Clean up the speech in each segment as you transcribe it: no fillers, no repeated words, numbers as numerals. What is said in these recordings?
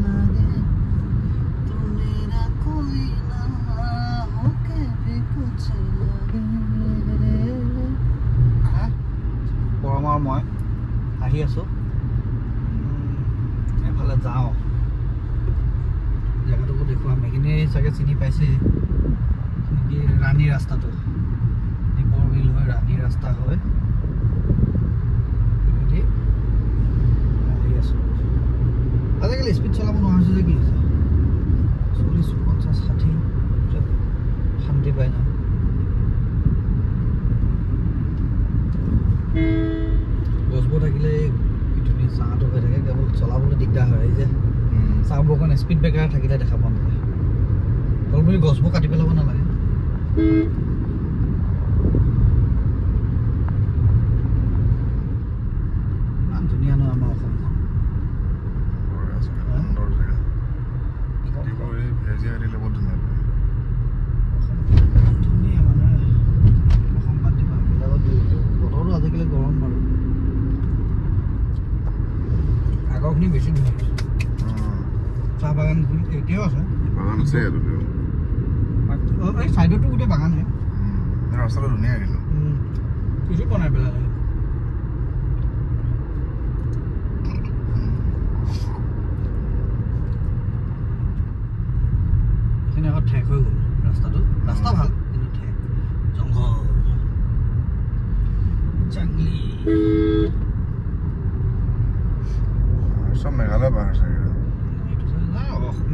लगे तू मेरा कोई ना होके भी कुछ लगे পৰমাৰ মই আহি আছোঁ এফালে যাওঁ জেগাটোকো দেখুৱাম এইখিনি চাগে চিনি পাইছে নেকি ৰাণী ৰাস্তাটো দীপৰ বিল হৈ ৰাণী ৰাস্তা হয় আহি আছোঁ আজিকালি স্পীড চলাব নোৱাৰা হৈছে যে কি হৈছে 40, 50, 60 শান্তি পাই যাওঁ গছবোৰ থাকিলে ধুনীয়া ছাঁটো হৈ থাকে কেৱল চলাবলৈ দিগদাৰ হয় এই যে ছাঁবোৰ অকণ স্পীড ব্ৰেকাৰ থাকিলে দেখা পোৱা নাযায় অকল বুলি গছবোৰ কাটি পেলাব নালাগে ইমান ধুনীয়া নহয় আমাৰ অসমখন ধুনীয়া মানে অসম বাদ দিবা বতৰটো আজিকালি গৰম বাৰু আগৰখিনি বেছি ধুনীয়া চাহ বাগানখিনি এতিয়াও আছে বাগান আছে এই চাইডতো গোটেই বাগানহে ৰাস্তাটো ধুনীয়া কিন্তু কিছু বনাই পেলালে এইখিনি আকৌ ঠেক হৈ গ'ল ৰাস্তাটো ৰাস্তা ভাল কিন্তু ঠেক জংঘল জংগলী চব মেঘালয় পাহাৰ চাগে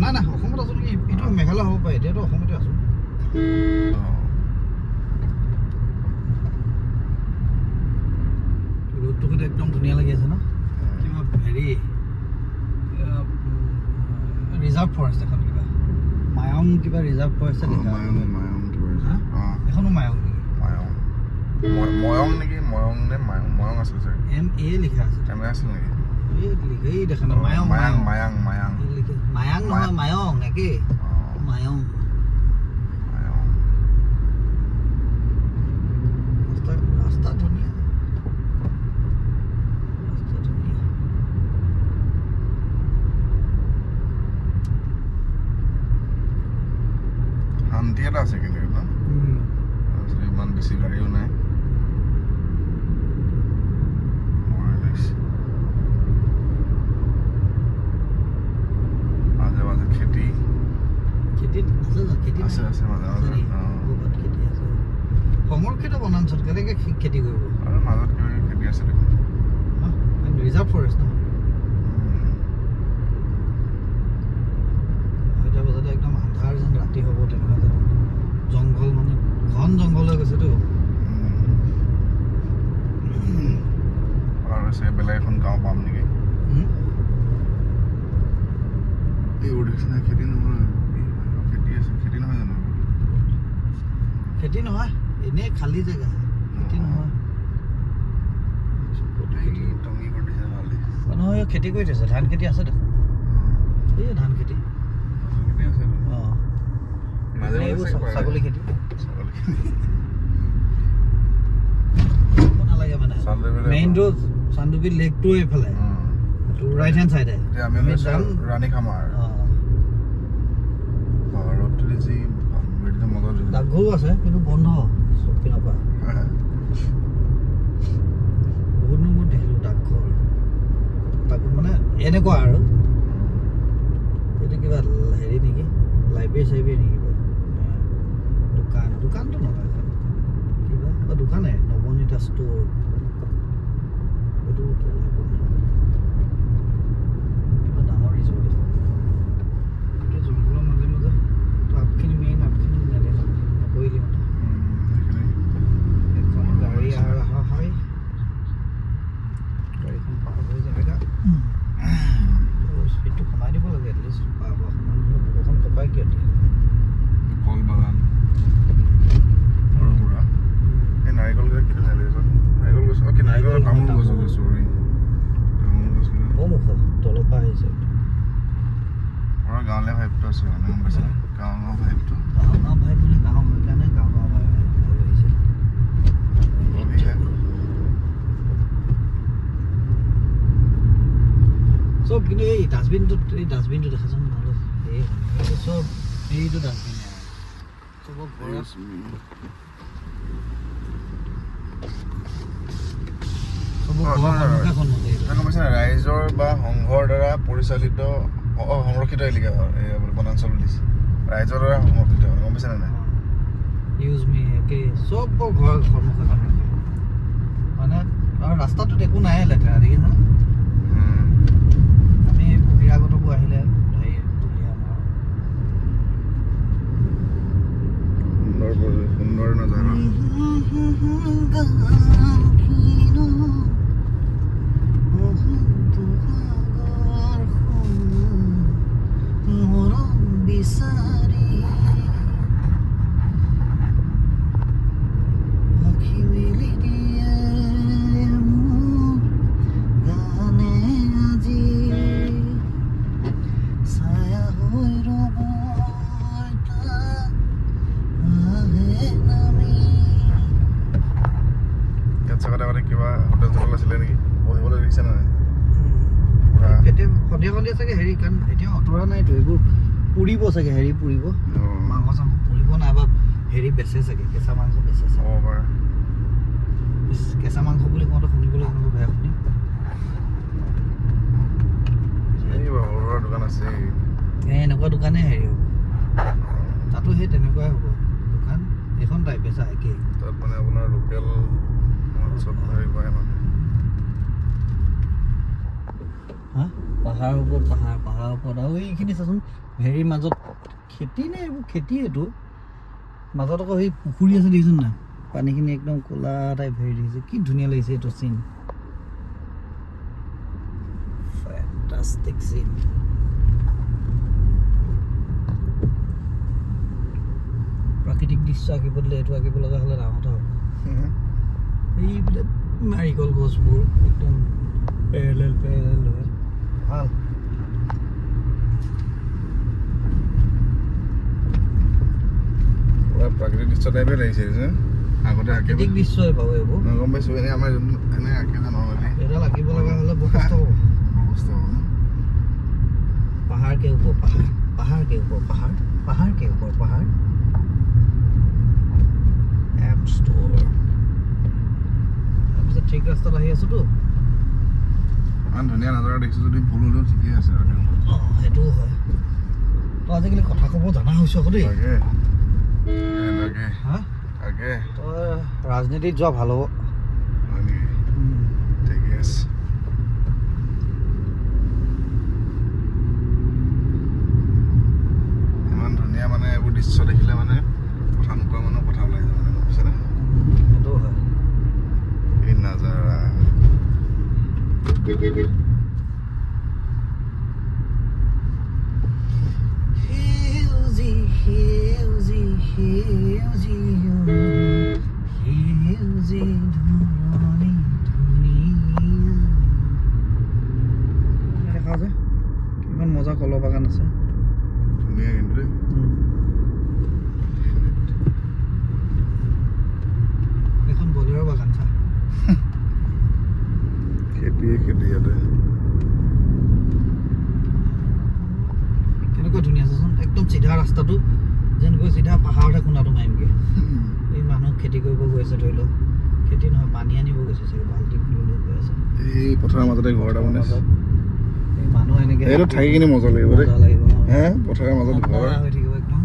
নাই নাই অসমত আছোঁ নেকি এইটো মেঘালয় হ'ব পাৰে এতিয়াতো অসমতে আছোঁ ৰোডটো কিন্তু একদম ধুনীয়া লাগি আছে ন কিবা হেৰি ৰিজাৰ্ভ ফৰেষ্ট এখন কিবা মায়ং কিবা ৰিজাৰ্ভ ফৰেষ্ট লিখা এখনো মায়ং নেকি ময়ং নেকি ময়ং নে ময়ং আছিল চাগে MA লিখা আছে MA আছিল নেকি এই দেখা নাই মায়ং মায়াং মায়াং মায়াং মায়াং নহয় মায়ং একে মায়ং ৰাস্তা ধুনীয়া শান্তি এটা আছে কিন্তু ইমান বেছি গাড়ীও নাই খেতি আছে সংৰক্ষিত বনাঞ্চল কেনেকৈ খেতি কৰিব মাজত খেতি আছে ৰিজাৰ্ভ ফৰেষ্ট ন 2টা বজাতে একদম আন্ধাৰ যেন ৰাতি হ'ব তেনেকুৱা যেন জংঘল মানে ঘন জংঘল হৈ গৈছেতো আৰু বেলেগ এখন গাঁও পাম নেকি এই উদ্দেশ্য খেতি নহয় খেতি নহয় জানো খেতি নহয় এনেই খালী জেগা খেতি নহয় নহয় খেতি কৰি থৈছে ধান খেতি আছে দেখোন এই ধান খেতি অঁ ছাগলী খেতি নালাগে মানে মেইনটো চান্দুবি লেকটো এইফালে ৰাইট হেণ্ড চাইডে ৰাণী খামাৰ ডাকঘৰো আছে কিন্তু বন্ধ চব পিনৰ পৰা বহুত দিনৰ মূৰত দেখিলোঁ ডাকঘৰ তাকো মানে এনেকুৱা আৰু এইটো কিবা হেৰি নেকি লাইব্ৰেৰী চাইব্ৰেৰী নেকি বাৰু দোকানটো নহয় কিবা দোকানে নৱনীতা ষ্ট'ৰ এইটো কিবা ডাঙৰ ৰিজৰ্ট এখন গোটেই জংঘলৰ মাজে মাজে আপখিনি মেইন আপখিনি নকৰিলি মানে এখন গাড়ী অহা হয় গাড়ীখন পাৰ হৈ জেগা স্পীডটো কমাই দিব লাগে এটলিষ্ট পাৰ হোৱা সময় নহ'লে বুকুখন কপাই কিয় দিয়ে কল বাগান এই নাৰিকল গছ কি নাৰিকল গছ কি নাৰিকল তামোল গছ চৰি তামোল গছ বহু মুখ তলৰ পৰা আহিছে আমাৰ গাঁৱলীয়া ভাইবটো আছে মানে গম পাইছে গাঁৱৰ ভাইবটো গাঁও ভাইব মানে গাঁও হৈ কাৰণে গাঁও ভাইব আহিছে চ' চব কিন্তু এই ডাষ্টবিনটো দেখাচোন নহ'লে এই চব এইটো ডাষ্টবিন চব ঘৰত ৰাইজৰ বা সংঘৰ দ্বাৰা পৰিচালিত সংৰক্ষিত এলেকা বনাঞ্চল দিছে ৰাইজৰ দ্বাৰা সংৰক্ষিত গম পাইছে নে নাই ইউজ মি একে চব ঘৰৰ সন্মুখে মানে আৰু ৰাস্তাটোত একো নাই লেতেৰা দেখিছ না আমি বহিৰাগতবোৰ আহিলে হেৰি ধুনীয়া আমাৰ সুন্দৰ নজাৰা কিবা হোটেল চোটেল আছিলে নেকি বহিবলৈ দেখিছে নাই সন্ধিয়া চাগে হেৰি কাৰণ এতিয়া অঁতৰা নাইতো এইবোৰ পুৰিব চাগে হেৰি পুৰিব মাংস চাংস পুৰিব নাইবা হেৰি বেচে চাগে কেঁচা মাংস বেচে চাগে হ'ব পাৰে কেঁচা মাংস বুলি কওঁতে শুনিবলৈ কোনোবা বেয়া শুনি সৰু দোকান আছে এনেকুৱা দোকানে হেৰি হ'ব তাতো সেই তেনেকুৱাই হ'ব দোকান এখন টাইপে চা একেই তাত মানে আপোনাৰ লোকেল চব হেৰি পায় মানে পাহাৰৰ ওপৰত পাহাৰৰ ওপৰত আৰু এইখিনি চাচোন হেৰিৰ মাজত খেতি নে এইবোৰ খেতি এইটো মাজত আকৌ সেই পুখুৰী আছে দেখিছোন না পানীখিনি একদম ক'লা টাইপ হেৰি দেখিছে কি ধুনীয়া লাগিছে এইটো চিন ফেণ্টাষ্টিক চিন প্ৰাকৃতিক দৃশ্য আঁকিব দিলে এইটো আঁকিব লগা হ'লে ডাঙৰ কথা হ'ব এইবিলাক নাৰিকল গছবোৰ একদম পেৰেলেল হয় ভাল প্ৰাকৃতিক দৃশ্য টাইপে লাগিছে আগতে প্ৰাকৃতিক দৃশ্যই পাব এইবোৰ গম পাইছোঁ এনেই আমাৰ এনে আঁকে জানো এডাল আঁকিব লগা হ'লে বহুত কষ্ট হ'ব পাহাৰ কে ওপৰ পাহাৰ কে ওপৰ পাহাৰ কে ওপৰ পাহাৰ এপ ষ্ট'ৰ তাৰপিছত ঠিক ৰাস্তাত আহি আছোতো ইমান ধুনীয়া নাজাৰা দেখিছোঁ যদি ভুল হ'লেও ঠিকেই আছে আৰু সেইটোও হয় তই আজিকালি কথা ক'ব জনা হৈছ আকৌ দেই তাকে তই ৰাজনীতিত যোৱা ভাল হ'ব হয় নেকি ঠিকে আছে ইমান ধুনীয়া মানে এইবোৰ দৃশ্য দেখিলে মানে কথা নোকোৱা মানুহ কথা ওলাই যায় মানে গম পাইছেনে সেইটোও হয় এই নাজাৰা দেখা যে কিমান মজা কলৰ বাগান আছে ধুনীয়া কিন্তু দেই এখন বলিৰৰ বাগান চা খেতি ইয়াতে কেনেকুৱা ধুনীয়া আছেচোন একদম চিধা ৰাস্তাটো যেনেকৈ চিধা পাহাৰতে খুন্দাটো মাৰিমগৈ এই মানুহ খেতি কৰিব গৈ আছে ধৰি লওক খেতি নহয় পানী আনিব গৈছে চাগে বাল্টি লৈ গৈ আছে এই পথাৰৰ মাজতে ঘৰ এটা বনাইছে এই মানুহ এনেকৈ এইটো থাকি কিনে মজা লাগিব দেই হে পথাৰৰ মাজত ঘৰ হৈ থাকিব একদম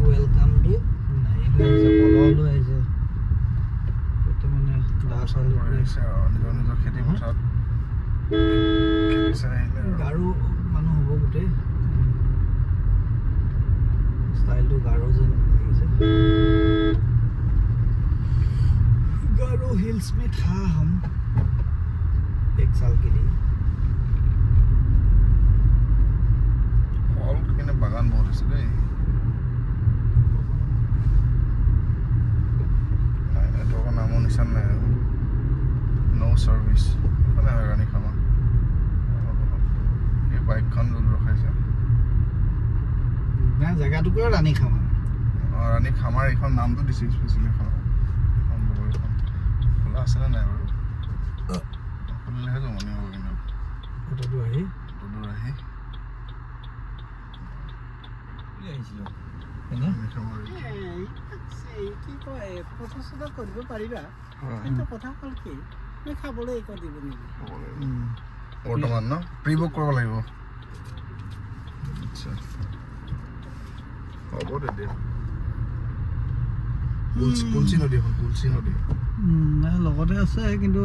ৱেলকাম টু পললৈ আহিছে মানে নিজৰ খেতি পথাৰত খেতি চাই আহিলে গাৰো মানুহ হ'ব গোটেই ষ্টাইলটো গাৰো যেন লাগিছে गारो हिल्स में था हम एक साल के लिए फल किने बागान बहुत আছে দেই নাই তো নামো নিশান নাই নো সার্ভিস মানে রানী খামা এই বাইকখন জল ৰখাইছে না জায়গাটুকু ৰানী খামা ৰানী খামাৰ এইখন নামটো দিছে স্পেশালি এখন খোলা আছে না নাই বাৰু এইফালেহে জমনি হ'ব কিন্তু ফটোটো আহি দূৰ আহি আহিছিলোঁ কি কয় ফটো চটো কৰিব পাৰিবা কিন্তু কথা হ'ল কি মই খাবলৈ একো দিব নেকি বৰ্তমান ন প্ৰি বুক কৰিব লাগিব আচ্ছা হ'ব তেতিয়া তুলসী নদী এখন তুলসী নদী লগতে আছে কিন্তু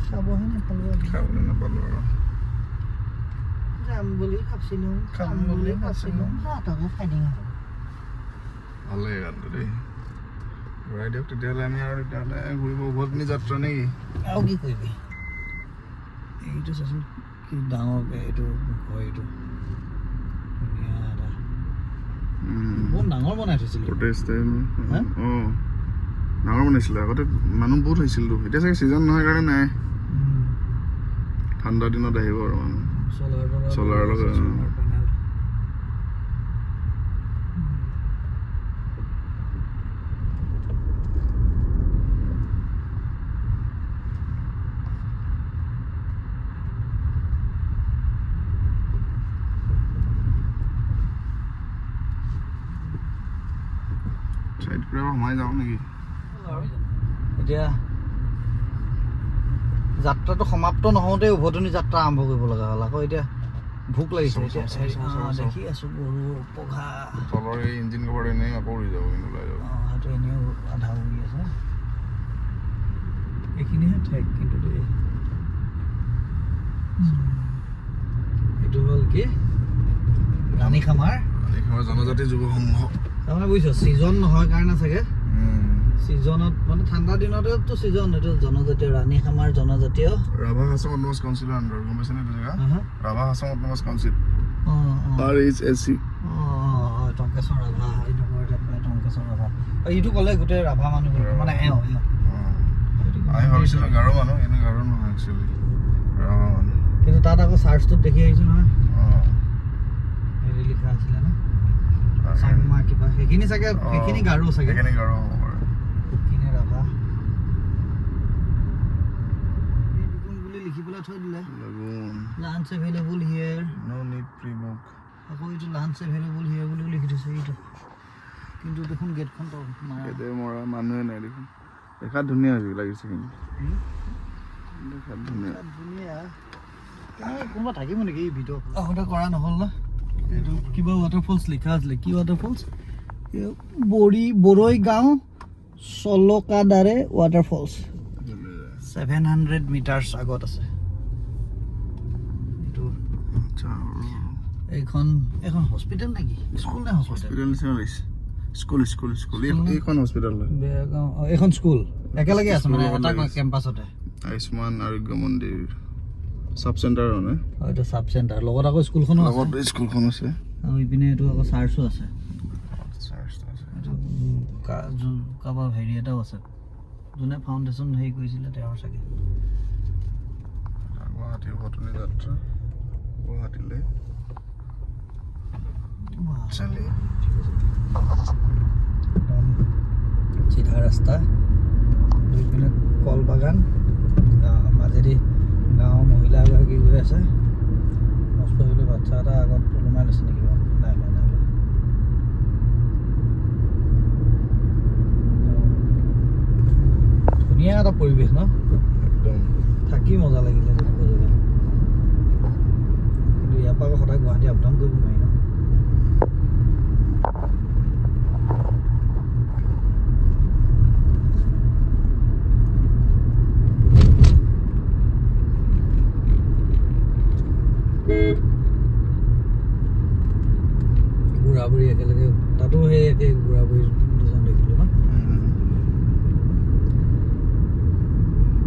খাবহে নাপালোঁ খাবলৈ নাপালোঁ আৰু যাম বুলি ভাবছিলোঁ তাকো খাই দিম ভালে গানটো দেই ঘূৰাই দিয়ক তেতিয়াহ'লে আমি আৰু তেতিয়াহ'লে ঘূৰিব উভতনি যাত্ৰা নেকি আৰু কি কৰিবি এইটো চাচোন কি ডাঙৰকৈ এইটো ঘৰ এইটো ধুনীয়া এটা বহুত ডাঙৰ বনাই থৈছিলে অঁ ডাঙৰ বনাইছিলে আগতে মানুহ বহুত হৈছিলতো এতিয়া চাগে ছিজন নহয় কাৰণে নাই ঠাণ্ডা দিনত আহিব আৰু মানুহ চলাৰ লগত চাইড কৰি সোমাই যাওঁ নেকি এতিয়া যাত্ৰাটো সমাপ্ত নহওঁতে উভতনি যাত্ৰা আৰম্ভ কৰিব লগা হ'ল আকৌ এতিয়া ভোক লাগিছে এতিয়া দেখি আছোঁ গৰু পঘা তলৰ এই ইঞ্জিন কভাৰ এনেই আকৌ উৰি যাব কিন্তু ওলাই যাব সেইটো এনেও আধা উৰি আছে এইখিনিহে ঠেক কিন্তু দেই এইটো হ'ল কি ৰাণীখামাৰ জনজাতি যুৱ সংঘ তাৰমানে বুজিছ ছিজন নহয় কাৰণে চাগে ছিজনত মানে ঠাণ্ডা দিনতেতো ছিজন এইটো জনজাতীয় ৰাণীখামাৰ জনজাতীয় ৰাভা হাছং অট'নমাছ কাউন্সিলৰ আণ্ডাৰ গম পাইছেনে এইটো জেগা Rabha Hasong autonomous council RHSC Tankeswar Rabha Tankeswar Rabha এইটো ক'লে গোটেই ৰাভা মানুহ মানে আমি ভাবিছিলোঁ গাৰো মানুহ কিন্তু গাৰো নহয় একচুৱেলি ৰাভা মানুহ কিন্তু তাত আকৌ চাৰ্চটোত দেখি আহিছোঁ নহয় হেৰি লিখা আছিলে ন চাংমা কিবা সেইখিনি চাগে সেইখিনি গাৰো চাগে সেইখিনি গাৰো হ'ব পাৰে সেইখিনি ৰাভা বুলি লিখি পেলাই থৈ দিলে লাঞ্চ এভেইলেবল হিয়াৰ নো নিড প্ৰি বুক আকৌ এইটো লাঞ্চ এভেইলেবল হিয়াৰ বুলিও লিখি থৈছে এইটো কিন্তু দেখোন গেটখন গেটে মৰা মানুহে নাই দেখোন দেখাত ধুনীয়া হৈছে লাগিছে কিন্তু দেখাত ধুনীয়া কোনোবা থাকিব নেকি এই ভিডিঅ' আগতে কৰা নহ'ল না এইটো কিবা ৱাটাৰফলছ লিখা আছিলে কি ৱাটাৰফলছ বৰৈ গাঁও চলকাদাৰে ৱাটাৰফলছ 700 মিটাৰ্ছ আগত আছে এইটো এইখন হস্পিটেল নেকি স্কুল নে হস্পিটেল স্কুল এইখন হস্পিটেল হয় এইখন স্কুল একেলগে আছে মানে এটা কেম্পাছতে আয়ুষ্মান আৰোগ্য মন্দিৰ সাব চেণ্টাৰ হয় এইটো সাব চেণ্টাৰ লগত আকৌ স্কুলখনো আছে আৰু ইপিনে এইটো আকৌ চাৰ্চো আছে কাৰোবাৰ হেৰি এটাও আছে যোনে ফাউণ্ডেশ্যন হেৰি কৰিছিলে তেওঁৰ চাগে গুৱাহাটী উভতনি যাত্ৰা গুৱাহাটীলৈ চিধা ৰাস্তা দুইপিনে কল বাগান মাজেদি গাঁৱৰ মহিলা এগৰাকী গৈ আছে মস্ত বুলি বাচ্ছা এটা আগত ওলোমাই লৈছে নেকি বাৰু নাই ধুনীয়া এটা পৰিৱেশ ন একদম থাকি মজা লাগিলে তেনেকুৱা জেগাত কিন্তু ইয়াৰ পৰা আকৌ সদায় গুৱাহাটী আপ ডাউন কৰিব নোৱাৰি ন বুঢ়া বুঢ়ী একেলগে তাতো সেই একে বুঢ়া বুঢ়ী দুজন দেখিলোঁ ন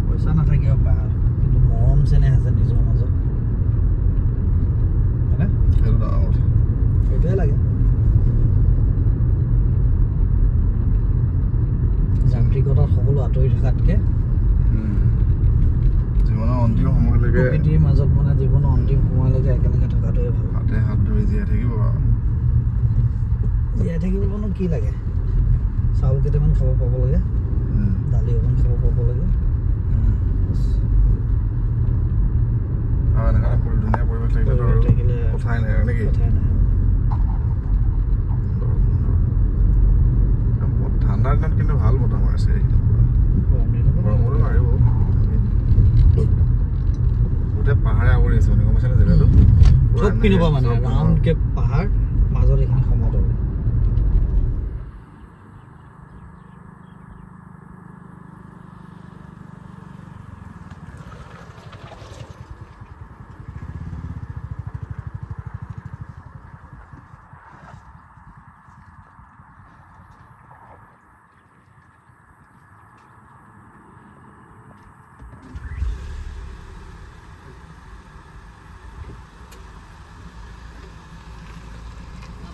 পইচা নাথাকিব পাৰে কিন্তু মৰম চেনেহ আছে নিজৰ মাজত হয়নে সেইটোৱে লাগে যান্ত্ৰিকতাত সকলো আঁতৰি থকাতকৈ জীৱনৰ অন্তিম সময়লৈকে প্ৰকৃতিৰ মাজত মানে জীৱনৰ অন্তিম সময়লৈকে একেলগে থকাটোৱে ভাল হাতে হাত ধৰি জীয়াই থাকিব জীয়াই থাকিবলৈনো কি লাগে চাউল কেইটামান খাব পাব লাগে দালি অকণ খাব পাব লাগে এনেকুৱা ধুনীয়া পৰিৱেশ থাকিলেতো আৰু কথাই নাই আৰু নেকি? ঠাণ্ডাৰ দিনত কিন্তু ভাল বতাহ মাৰিছে এইকেইদিন পৰা। গৰমতো মাৰিব। গোটেই পাহাৰে আৱৰি আছে মানে গম পাইছে নে জেগাটো? চব পিনৰ পৰা মানে ৰাউণ্ডকে পাহাৰ মাজত এইখিনি সমতল।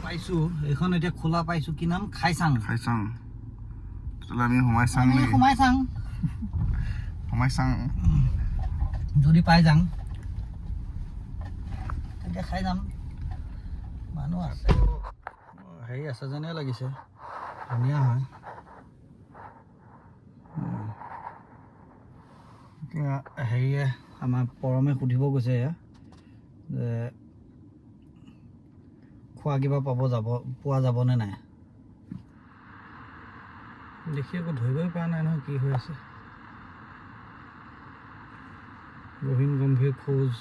পাইছো এইখন এতিয়া খোলা পাইছো কি নাম খাইচাং তেতিয়াহ'লে আমি সোমাই চাং নেকি? সোমাই চাং যদি পাই যাং তেতিয়া খাই যাম। মানুহ আছে হেৰি আছে যেনে লাগিছে ধুনীয়া হয়। এতিয়া হেৰিয়ে আমাৰ পৰমে সুধিব গৈছে যে খোৱা কিবা পোৱা যাবনে নাই। দেখি আকৌ ধৰিবই পৰা নাই নহয় কি হৈ আছে। গহীন গম্ভীৰ খোজ।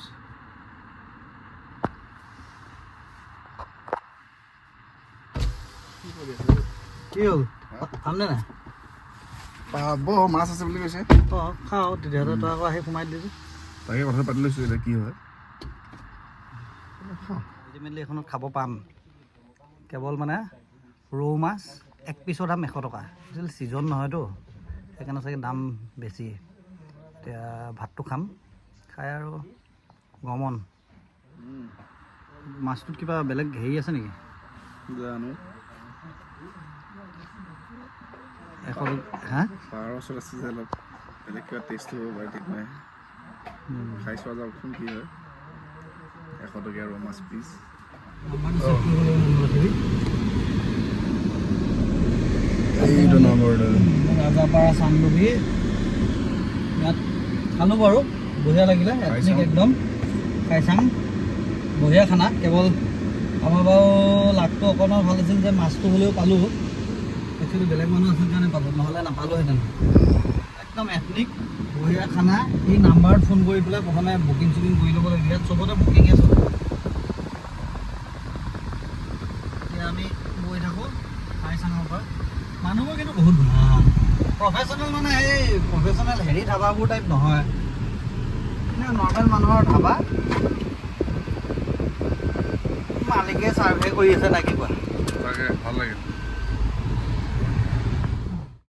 কি হ'ল খামনে নাই? পাব মাছ আছে বুলি কৈছে। অঁ খাওঁ তেতিয়াহ'লে তই আকৌ আহি সোমাই দিলি। তাকে কথা পাতি লৈছোঁ এতিয়া কি হয়। আল্টিমেটলি এইখনত খাব পাম কেৱল মানে ৰৌ মাছ এক পিছৰ দাম 100 টকা। ছিজন নহয়তো সেইকাৰণে চাগে দাম বেছি। এতিয়া ভাতটো খাম খাই আৰু গমন। মাছটোত কিবা বেলেগ হেৰি আছে নেকি? জানো 100 হা পাৰৰ ওচৰত আছে যে অলপ বেলেগ কিবা টেষ্ট হ'ব পাৰে ঠিক নাই। খাই চোৱা যাওকচোন কি হয়। 100 টকীয়া ৰৌ মাছ পিচ। এইটো নম্বৰটো ৰাজাপাৰা চান্দুবি ইয়াত খালোঁ বাৰু বঢ়িয়া লাগিলে এথনিক একদম খাইচাং বঢ়িয়া খানা। কেৱল আমাৰ বাৰু লাকটো অকণমান ভাল আছিল যে মাছটো হ'লেও পালোঁ। একচুৱেলি বেলেগ মানুহ আছিল কাৰণে পালোঁ নহ'লে নাপালোঁহেঁতেন। একদম এথনিক বঢ়িয়া খানা। এই নাম্বাৰত ফোন কৰি পেলাই প্ৰথমে বুকিং চুকিং কৰি ল'ব লাগে। ইয়াত চবতে বুকিঙে চলে। এতিয়া আমি গৈ থাকোঁ খাইচাঙৰ পৰা। মানুহবোৰ কিন্তু বহুত ভাল প্ৰফেশ্যনেল মানে এই প্ৰফেশ্যনেল হেৰি ধাবাবোৰ টাইপ নহয় কিন্তু নৰ্মেল মানুহৰ ধাবা। মালিকে ছাৰ্ভে কৰি আছে নে কিবা তাকে ভাল লাগিল।